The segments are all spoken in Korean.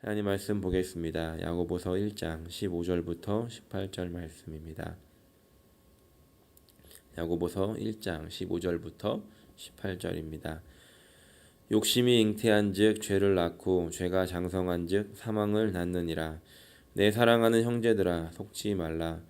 하나님 말씀 보겠습니다. 야고보서 1장 15절부터 18절 말씀입니다. 야고보서 1장 15절부터 18절입니다. 욕심이 잉태한즉 죄를 낳고 죄가 장성한즉 사망을 낳느니라. 내 사랑하는 형제들아 속지 말라.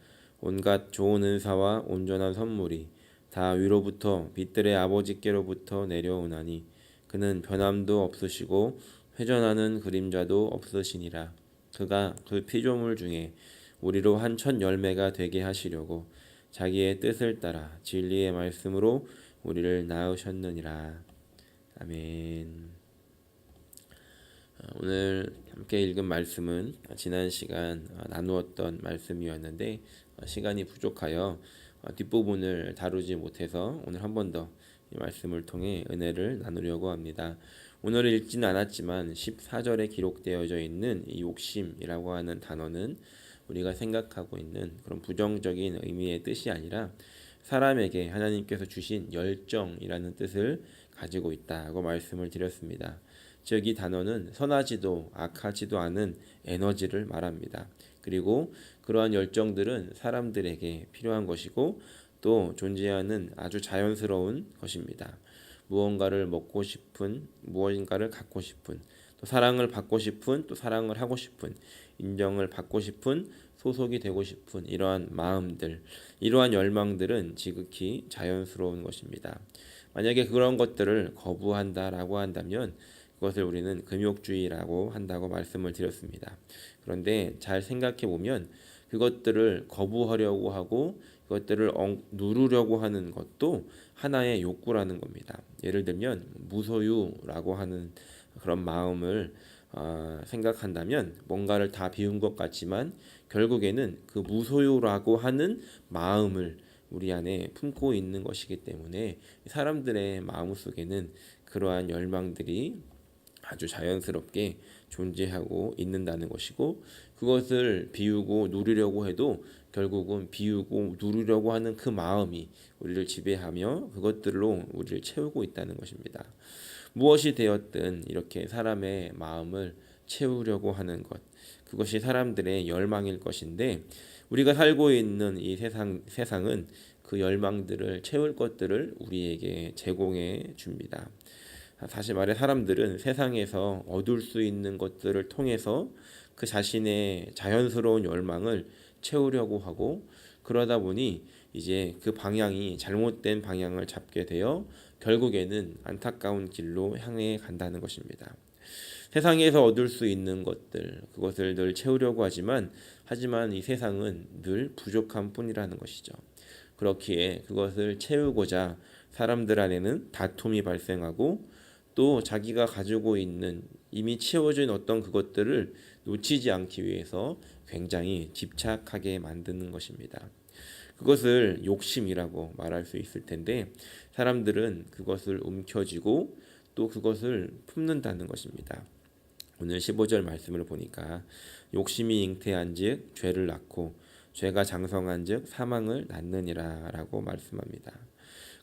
온갖 좋은 은사와 온전한 선물이 다 위로부터 빛들의 아버지께로부터 내려오나니 그는 변함도 없으시고 회전하는 그림자도 없으시니라. 그가 그 피조물 중에 우리로 한 첫 열매가 되게 하시려고 자기의 뜻을 따라 진리의 말씀으로 우리를 낳으셨느니라. 아멘. 오늘 함께 읽은 말씀은 지난 시간 나누었던 말씀이었는데 시간이 부족하여 뒷부분을 다루지 못해서 오늘 한 번 더 이 말씀을 통해 은혜를 나누려고 합니다. 오늘 읽지는 않았지만 14절에 기록되어져 있는 이 욕심이라고 하는 단어는 우리가 생각하고 있는 그런 부정적인 의미의 뜻이 아니라 사람에게 하나님께서 주신 열정이라는 뜻을 가지고 있다고 말씀을 드렸습니다. 즉 이 단어는 선하지도 악하지도 않은 에너지를 말합니다. 그리고 그러한 열정들은 사람들에게 필요한 것이고 또 존재하는 아주 자연스러운 것입니다. 무언가를 먹고 싶은, 무언가를 갖고 싶은, 또 사랑을 받고 싶은, 또 사랑을 하고 싶은, 인정을 받고 싶은, 소속이 되고 싶은 이러한 마음들, 이러한 열망들은 지극히 자연스러운 것입니다. 만약에 그런 것들을 거부한다라고 한다면 그것을 우리는 금욕주의라고 한다고 말씀을 드렸습니다. 그런데 잘 생각해 보면 그것들을 거부하려고 하고 그것들을 누르려고 하는 것도 하나의 욕구라는 겁니다. 예를 들면 무소유라고 하는 그런 마음을 생각한다면 뭔가를 다 비운 것 같지만 결국에는 그 무소유라고 하는 마음을 우리 안에 품고 있는 것이기 때문에 사람들의 마음속에는 그러한 열망들이 아주 자연스럽게 존재하고 있는다는 것이고 그것을 비우고 누리려고 해도 결국은 비우고 누리려고 하는 그 마음이 우리를 지배하며 그것들로 우리를 채우고 있다는 것입니다. 무엇이 되었든 이렇게 사람의 마음을 채우려고 하는 것, 그것이 사람들의 열망일 것인데 우리가 살고 있는 이 세상은 그 열망들을 채울 것들을 우리에게 제공해 줍니다. 다시 말해 사람들은 세상에서 얻을 수 있는 것들을 통해서 그 자신의 자연스러운 열망을 채우려고 하고 그러다 보니 이제 그 방향이 잘못된 방향을 잡게 되어 결국에는 안타까운 길로 향해 간다는 것입니다. 세상에서 얻을 수 있는 것들, 그것을 늘 채우려고 하지만 이 세상은 늘 부족한 뿐이라는 것이죠. 그렇기에 그것을 채우고자 사람들 안에는 다툼이 발생하고 또 자기가 가지고 있는 이미 채워진 어떤 그것들을 놓치지 않기 위해서 굉장히 집착하게 만드는 것입니다. 그것을 욕심이라고 말할 수 있을 텐데 사람들은 그것을 움켜쥐고 또 그것을 품는다는 것입니다. 오늘 15절 말씀을 보니까 욕심이 잉태한즉 죄를 낳고 죄가 장성한즉 사망을 낳느니라 라고 말씀합니다.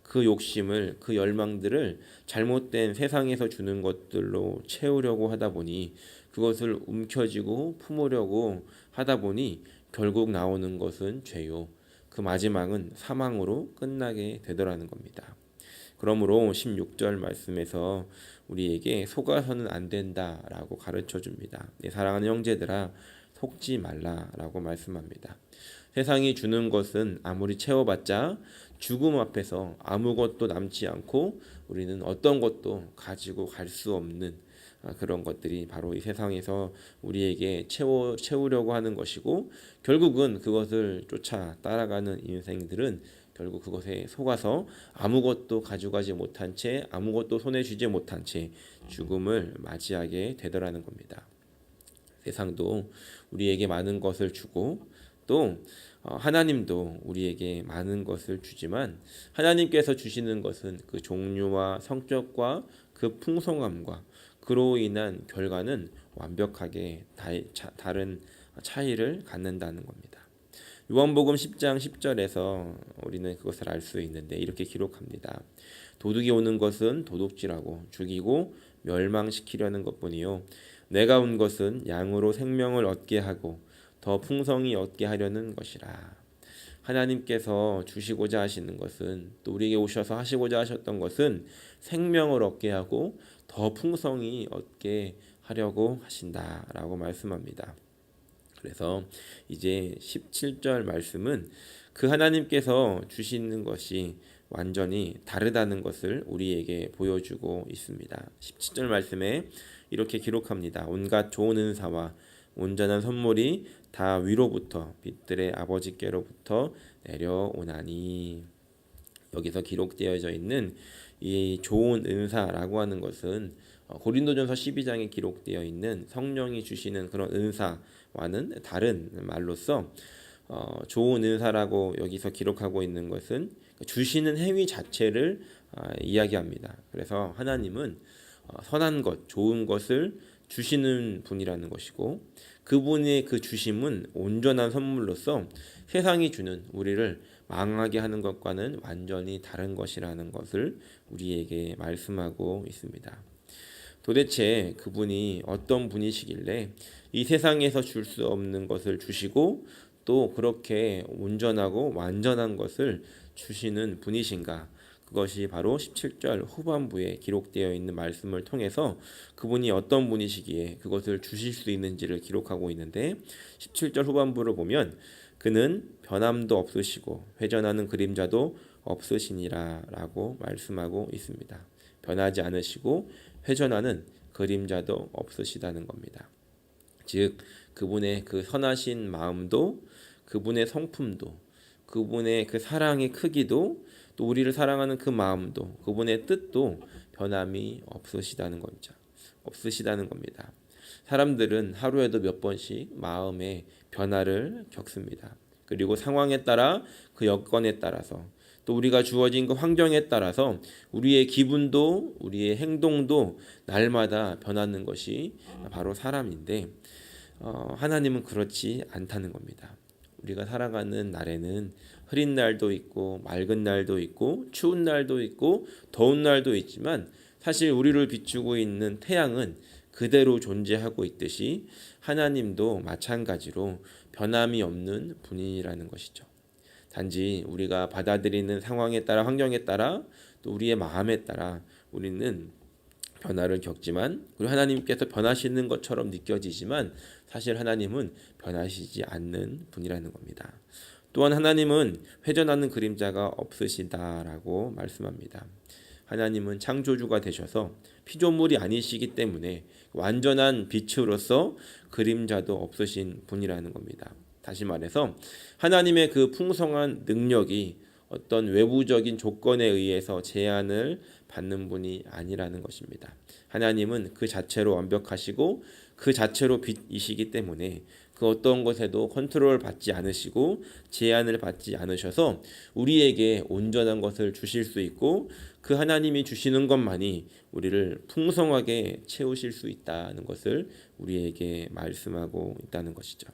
그 욕심을 그 열망들을 잘못된 세상에서 주는 것들로 채우려고 하다 보니 그것을 움켜쥐고 품으려고 하다 보니 결국 나오는 것은 죄요. 그 마지막은 사망으로 끝나게 되더라는 겁니다. 그러므로 16절 말씀에서 우리에게 속아서는 안 된다라고 가르쳐 줍니다. 내 사랑하는 형제들아 속지 말라라고 말씀합니다. 세상이 주는 것은 아무리 채워봤자 죽음 앞에서 아무것도 남지 않고 우리는 어떤 것도 가지고 갈 수 없는 그런 것들이 바로 이 세상에서 우리에게 채우려고 하는 것이고 결국은 그것을 쫓아 따라가는 인생들은 결국 그것에 속아서 아무것도 가져가지 못한 채 아무것도 손에 쥐지 못한 채 죽음을 맞이하게 되더라는 겁니다. 세상도 우리에게 많은 것을 주고 또 하나님도 우리에게 많은 것을 주지만 하나님께서 주시는 것은 그 종류와 성격과 그 풍성함과 그로 인한 결과는 완벽하게 다른 차이를 갖는다는 겁니다. 요한복음 10장 10절에서 우리는 그것을 알 수 있는데 이렇게 기록합니다. 도둑이 오는 것은 도둑질하고 죽이고 멸망시키려는 것뿐이요 내가 온 것은 양으로 생명을 얻게 하고 더 풍성히 얻게 하려는 것이라. 하나님께서 주시고자 하시는 것은, 또 우리에게 오셔서 하시고자 하셨던 것은 생명을 얻게 하고 더 풍성히 얻게 하려고 하신다라고 말씀합니다. 그래서 이제 17절 말씀은 그 하나님께서 주시는 것이 완전히 다르다는 것을 우리에게 보여주고 있습니다. 17절 말씀에 이렇게 기록합니다. 온갖 좋은 은사와 온전한 선물이 다 위로부터 빛들의 아버지께로부터 내려오나니. 여기서 기록되어져 있는 이 좋은 은사라고 하는 것은 고린도전서 12장에 기록되어 있는 성령이 주시는 그런 은사와는 다른 말로서, 좋은 은사라고 여기서 기록하고 있는 것은 주시는 행위 자체를 이야기합니다. 그래서 하나님은 선한 것, 좋은 것을 주시는 분이라는 것이고, 그분의 그 주심은 온전한 선물로서 세상이 주는, 우리를 망하게 하는 것과는 완전히 다른 것이라는 것을 우리에게 말씀하고 있습니다. 도대체 그분이 어떤 분이시길래 이 세상에서 줄 수 없는 것을 주시고 또 그렇게 온전하고 완전한 것을 주시는 분이신가? 그것이 바로 17절 후반부에 기록되어 있는 말씀을 통해서 그분이 어떤 분이시기에 그것을 주실 수 있는지를 기록하고 있는데, 17절 후반부를 보면 그는 변함도 없으시고 회전하는 그림자도 없으시니라 라고 말씀하고 있습니다. 변하지 않으시고 회전하는 그림자도 없으시다는 겁니다. 즉 그분의 그 선하신 마음도, 그분의 성품도, 그분의 그 사랑의 크기도, 또 우리를 사랑하는 그 마음도, 그분의 뜻도 변함이 없으시다는 겁니다. 사람들은 하루에도 몇 번씩 마음의 변화를 겪습니다. 그리고 상황에 따라, 그 여건에 따라서, 또 우리가 주어진 그 환경에 따라서 우리의 기분도 우리의 행동도 날마다 변하는 것이 바로 사람인데, 하나님은 그렇지 않다는 겁니다. 우리가 살아가는 날에는 흐린 날도 있고 맑은 날도 있고 추운 날도 있고 더운 날도 있지만, 사실 우리를 비추고 있는 태양은 그대로 존재하고 있듯이 하나님도 마찬가지로 변함이 없는 분이라는 것이죠. 단지 우리가 받아들이는 상황에 따라, 환경에 따라, 또 우리의 마음에 따라 우리는 변화를 겪지만, 그리고 하나님께서 변하시는 것처럼 느껴지지만 사실 하나님은 변하시지 않는 분이라는 겁니다. 또한 하나님은 회전하는 그림자가 없으시다라고 말씀합니다. 하나님은 창조주가 되셔서 피조물이 아니시기 때문에 완전한 빛으로서 그림자도 없으신 분이라는 겁니다. 다시 말해서 하나님의 그 풍성한 능력이 어떤 외부적인 조건에 의해서 제한을 받는 분이 아니라는 것입니다. 하나님은 그 자체로 완벽하시고 그 자체로 빛이시기 때문에 그 어떤 것에도 컨트롤 받지 않으시고 제한을 받지 않으셔서 우리에게 온전한 것을 주실 수 있고, 그 하나님이 주시는 것만이 우리를 풍성하게 채우실 수 있다는 것을 우리에게 말씀하고 있다는 것이죠.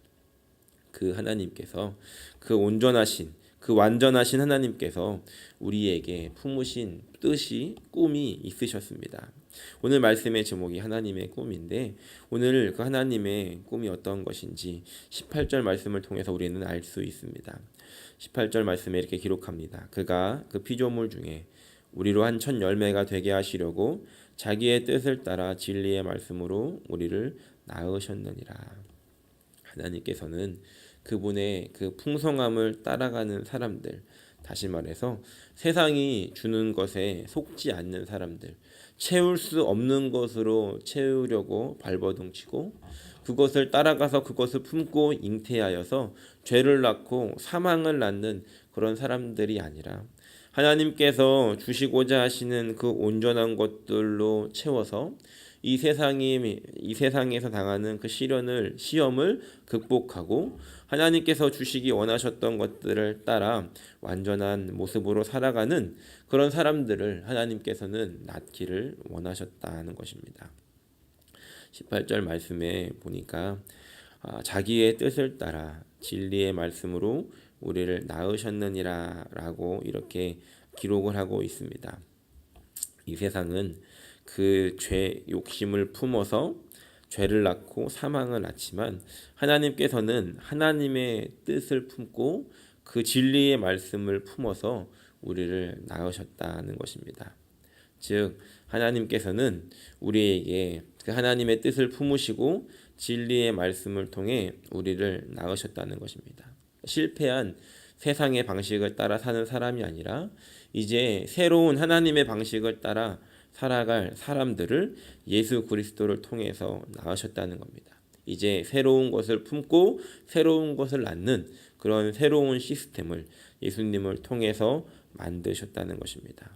그 하나님께서, 그 온전하신, 그 완전하신 하나님께서 우리에게 품으신 뜻이, 꿈이 있으셨습니다. 오늘 말씀의 제목이 하나님의 꿈인데, 오늘 그 하나님의 꿈이 어떤 것인지 18절 말씀을 통해서 우리는 알 수 있습니다. 18절 말씀에 이렇게 기록합니다. 그가 그 피조물 중에 우리로 한 첫 열매가 되게 하시려고 자기의 뜻을 따라 진리의 말씀으로 우리를 낳으셨느니라. 하나님께서는 그분의 그 풍성함을 따라가는 사람들, 다시 말해서 세상이 주는 것에 속지 않는 사람들, 채울 수 없는 것으로 채우려고 발버둥치고 그것을 따라가서 그것을 품고 잉태하여서 죄를 낳고 사망을 낳는 그런 사람들이 아니라, 하나님께서 주시고자 하시는 그 온전한 것들로 채워서 이 세상에서 당하는 그 시험을 극복하고 하나님께서 주시기 원하셨던 것들을 따라 완전한 모습으로 살아가는 그런 사람들을 하나님께서는 낳기를 원하셨다는 것입니다. 18절 말씀에 보니까 자기의 뜻을 따라 진리의 말씀으로 우리를 낳으셨느니라 라고 이렇게 기록을 하고 있습니다. 이 세상은 그 죄 욕심을 품어서 죄를 낳고 사망을 낳지만 하나님께서는 하나님의 뜻을 품고 그 진리의 말씀을 품어서 우리를 낳으셨다는 것입니다. 즉 하나님께서는 우리에게 그 하나님의 뜻을 품으시고 진리의 말씀을 통해 우리를 낳으셨다는 것입니다. 실패한 세상의 방식을 따라 사는 사람이 아니라 이제 새로운 하나님의 방식을 따라 살아갈 사람들을 예수 그리스도를 통해서 낳으셨다는 겁니다. 이제 새로운 것을 품고 새로운 것을 낳는 그런 새로운 시스템을 예수님을 통해서 만드셨다는 것입니다.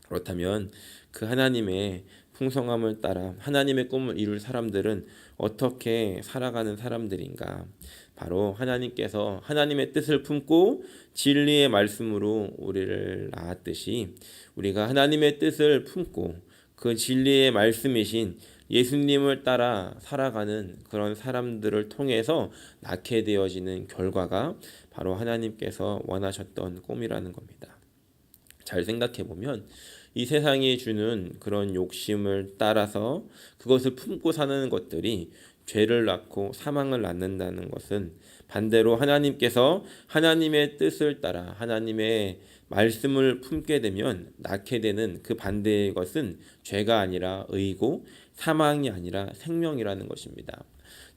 그렇다면 그 하나님의 풍성함을 따라 하나님의 꿈을 이룰 사람들은 어떻게 살아가는 사람들인가? 바로 하나님께서 하나님의 뜻을 품고 진리의 말씀으로 우리를 낳았듯이 우리가 하나님의 뜻을 품고 그 진리의 말씀이신 예수님을 따라 살아가는 그런 사람들을 통해서 낳게 되어지는 결과가 바로 하나님께서 원하셨던 꿈이라는 겁니다. 잘 생각해 보면 이 세상이 주는 그런 욕심을 따라서 그것을 품고 사는 것들이 죄를 낳고 사망을 낳는다는 것은 반대로 하나님께서 하나님의 뜻을 따라 하나님의 말씀을 품게 되면 낳게 되는 그 반대의 것은 죄가 아니라 의고 사망이 아니라 생명이라는 것입니다.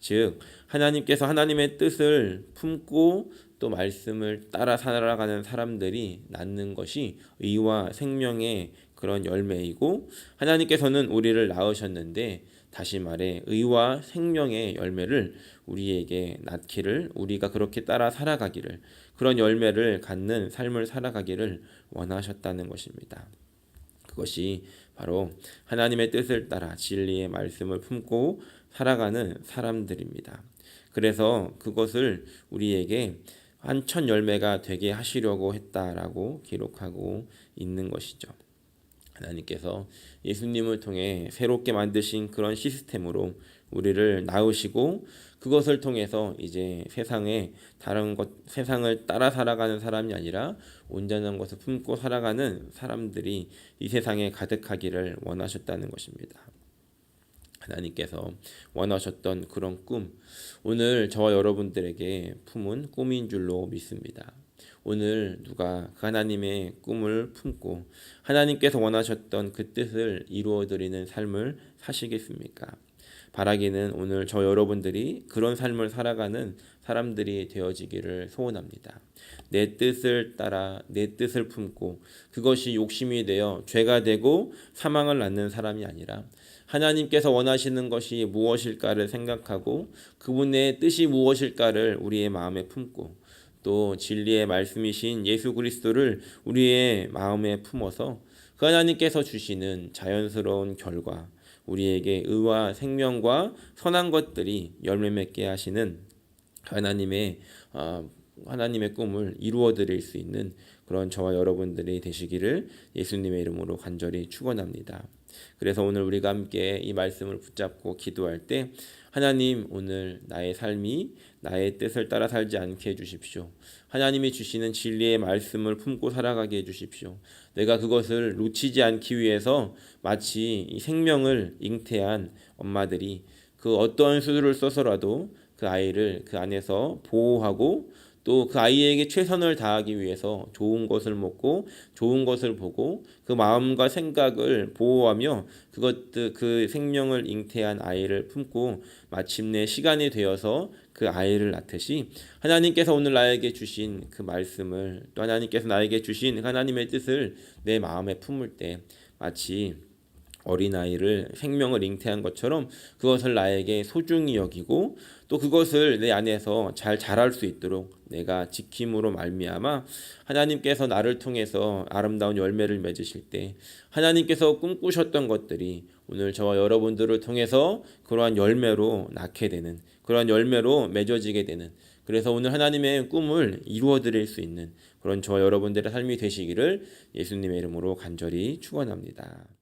즉 하나님께서 하나님의 뜻을 품고 또 말씀을 따라 살아가는 사람들이 낳는 것이 의와 생명의 그런 열매이고 하나님께서는 우리를 낳으셨는데 다시 말해 의와 생명의 열매를 우리에게 낳기를 우리가 그렇게 따라 살아가기를 그런 열매를 갖는 삶을 살아가기를 원하셨다는 것입니다. 그것이 바로 하나님의 뜻을 따라 진리의 말씀을 품고 살아가는 사람들입니다. 그래서 그것을 우리에게 한 첫 열매가 되게 하시려고 했다라고 기록하고 있는 것이죠. 하나님께서 예수님을 통해 새롭게 만드신 그런 시스템으로 우리를 낳으시고 그것을 통해서 이제 세상을 따라 살아가는 사람이 아니라 온전한 것을 품고 살아가는 사람들이 이 세상에 가득하기를 원하셨다는 것입니다. 하나님께서 원하셨던 그런 꿈, 오늘 저와 여러분들에게 품은 꿈인 줄로 믿습니다. 오늘 누가 그 하나님의 꿈을 품고 하나님께서 원하셨던 그 뜻을 이루어드리는 삶을 사시겠습니까? 바라기는 오늘 저 여러분들이 그런 삶을 살아가는 사람들이 되어지기를 소원합니다. 내 뜻을 따라 내 뜻을 품고 그것이 욕심이 되어 죄가 되고 사망을 낳는 사람이 아니라 하나님께서 원하시는 것이 무엇일까를 생각하고 그분의 뜻이 무엇일까를 우리의 마음에 품고 또 진리의 말씀이신 예수 그리스도를 우리의 마음에 품어서 그 하나님께서 주시는 자연스러운 결과 우리에게 의와 생명과 선한 것들이 열매 맺게 하시는 하나님의 꿈을 이루어 드릴 수 있는 그런 저와 여러분들이 되시기를 예수님의 이름으로 간절히 축원합니다. 그래서 오늘 우리가 함께 이 말씀을 붙잡고 기도할 때 하나님 오늘 나의 삶이 나의 뜻을 따라 살지 않게 해주십시오. 하나님이 주시는 진리의 말씀을 품고 살아가게 해주십시오. 내가 그것을 놓치지 않기 위해서 마치 이 생명을 잉태한 엄마들이 그 어떠한 수술을 써서라도 그 아이를 그 안에서 보호하고 또 그 아이에게 최선을 다하기 위해서 좋은 것을 먹고 좋은 것을 보고 그 마음과 생각을 보호하며 그 생명을 잉태한 아이를 품고 마침내 시간이 되어서 그 아이를 낳듯이 하나님께서 오늘 나에게 주신 그 말씀을 또 하나님께서 나에게 주신 하나님의 뜻을 내 마음에 품을 때 마치 어린아이를 생명을 잉태한 것처럼 그것을 나에게 소중히 여기고 또 그것을 내 안에서 잘 자랄 수 있도록 내가 지킴으로 말미암아 하나님께서 나를 통해서 아름다운 열매를 맺으실 때 하나님께서 꿈꾸셨던 것들이 오늘 저와 여러분들을 통해서 그러한 열매로 낳게 되는 그러한 열매로 맺어지게 되는 그래서 오늘 하나님의 꿈을 이루어 드릴 수 있는 그런 저와 여러분들의 삶이 되시기를 예수님의 이름으로 간절히 축원합니다.